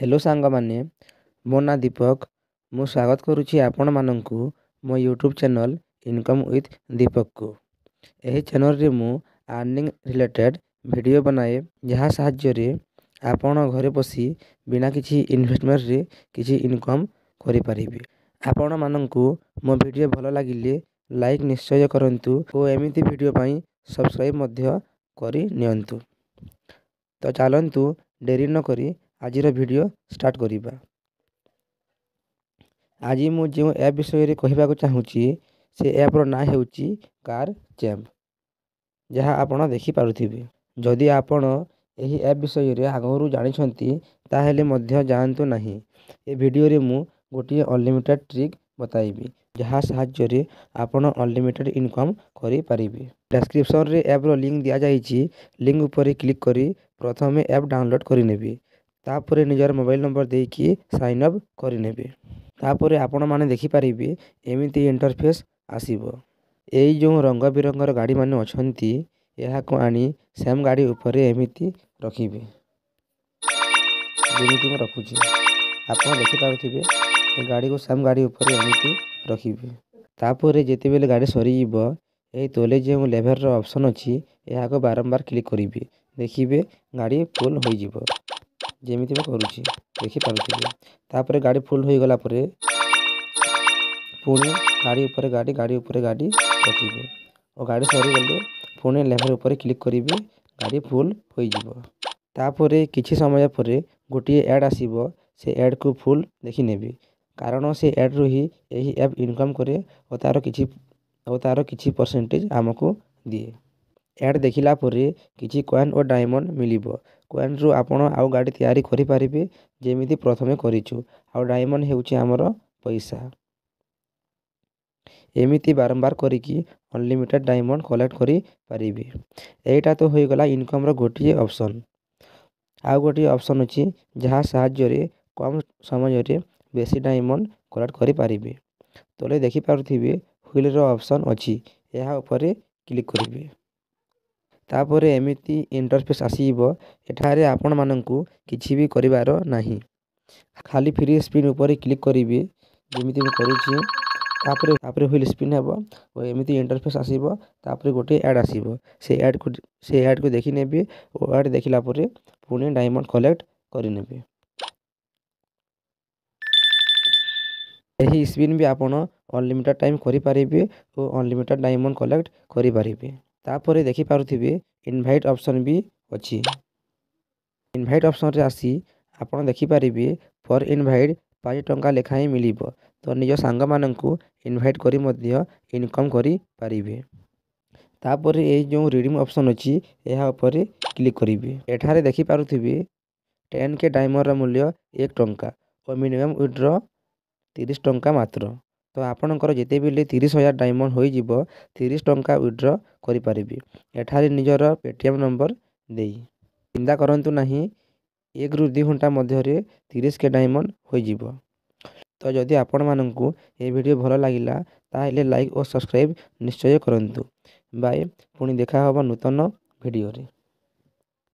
Hello सांग माने मो ना दीपक मु स्वागत करुच्ची आपण माननकु मो यूट्यूब चैनल इनकम विथ दीपक को। यही चैनल रे मु अर्निंग रिलेटेड वीडियो बनाए जहाँ साहाय्य रे आपण घरे बसी बिना किसी इन्वेस्टमेंट रे किसी इनकम करि परिबे। आपण माननकु मो वीडियो भल लागिले लाइक निश्चय करंतु और एमिति वीडियो पई सब्सक्राइब मध्य करि नियंतु। तो चलंतु डेरी न करी आजिर वीडियो स्टार्ट करिबा। आज मु जो ऐप विषय रे कहिबा चाहूची से ऐप रो ना हेउची कार चैम्प, जहाँ आपण देखि पारुथिबे। जदि आपण एही ऐप विषय रे आगरू जानि छंती ताहेले मध्य जानतु नाही। ए वीडियो रे मु गोटी अनलिमिटेड ट्रिक बताइबी जहाँ साहाय्य रे आपण अनलिमिटेड इनकम करि पारिबे। डिस्क्रिप्शन रे ऐप रो लिंक दिया जाइची, लिंक ऊपर क्लिक करी प्रथमे ऐप डाउनलोड करि नेबे। तापरे निजर मोबाइल नंबर देकी साइन अप करि नेबे। तापरे आपण माने देखि पारिबे एमिति इंटरफेस आसीबो। एई जो रंग बिरंगर गाड़ी माने अछंती एहा को आनी सेम गाड़ी ऊपर एमिति रखिबे। जेमिति म रखुची आपण देखि पारुथिबे ए गाड़ी को सेम गाड़ी ऊपर एमिति रखिबे। तापरे जेते बेले गाड़ी सरी जिवो एई तोले जे लेवल रो ऑप्शन अछि एहा को बारंबार क्लिक करिबे। देखिबे गाड़ी फुल होई जिवो जेमिति म करूची देखि पारुथिबे। तापरे गाड़ी फुल होई गला परे पुणी गाड़ी ऊपर गाड़ी रखिबे और गाड़ी सरी गले पुणी लेवल ऊपर क्लिक करिबे, गाड़ी फुल होई जिवो। तापरे किछि समय परे गोटी ऐड आसीबो, से ऐड को फुल देखि नेबे कारण से ऐड रो ही एही ऐप इनकम करे और तारो किछि परसेंटेज हमको दिए। ऐड देखिला परे किछि कॉइन और डायमंड मिलिबो। कॉइन रो आपण आउ गाड़ी तैयारी करि पारिबे जेमिति प्रथमे करिछु। आउ डायमंड हेउची हमर पैसा। एमिति बारंबार करिकी अनलिमिटेड डायमंड कलेक्ट करि पारिबे। एटा तो होई गला इनकम रो गोटी ऑप्शन। आउ गोटी ऑप्शन अछि जहाँ साहाय्य रे कम समय रे बेसी डायमंड कलेक्ट करि पारिबे। तोले देखि पारुथिबे व्हील रो ऑप्शन अछि, एहा ऊपर क्लिक करिबे। तापरे एमिति इंटरफेस आसीबो। एठारे आपण माननकु किछि भी करिवारो नाही, खाली फ्री स्पिन ऊपर क्लिक करिबे जेमिति म करूची। तापरे व्हील स्पिन हेबो और एमिति इंटरफेस आसीबो। तापरे गोटे ऐड आसीबो, से ऐड को देखि नेबे और ऐड देखिला परे पुणी डायमंड कलेक्ट करि नेबे। एही स्पिन भी आपण अनलिमिटेड टाइम करि पारिबे और अनलिमिटेड डायमंड कलेक्ट करि पारिबे। तापरे देखि पारुथिबे इनवाइट ऑप्शन भी अछि। इनवाइट ऑप्शन रे आसी आपण देखि पारिबे फॉर इनवाइट 5 टंका लेखाए मिलिबो। तो निज सांग माननकु इनवाइट करी मध्य इनकम करि पारिबे। तापरे एई जो रिडीम ऑप्शन अछि एहा ऊपर क्लिक करिबे। एठारे देखि पारुथिबे 10 के डायमंड रा मूल्य 1 टंका और मिनिमम विथड्रॉ 30 टंका मात्र। तो आपणकर जेते बेले 30,000 डायमंड होई जिवो 30 टंका विथड्रॉ करि पारिबे। एठारे निजर पेटीएम नंबर देई चिंता करंतु नाही, 1 रु 2 घंटा मध्य रे 30 के डायमंड होई जिवो। तो जदि आपण माननकु ए वीडियो भल लागिला ताहेले लाइक और सब्सक्राइब निश्चय करंतु। बाय, पुणी देखा हबो नूतन वीडियो रे।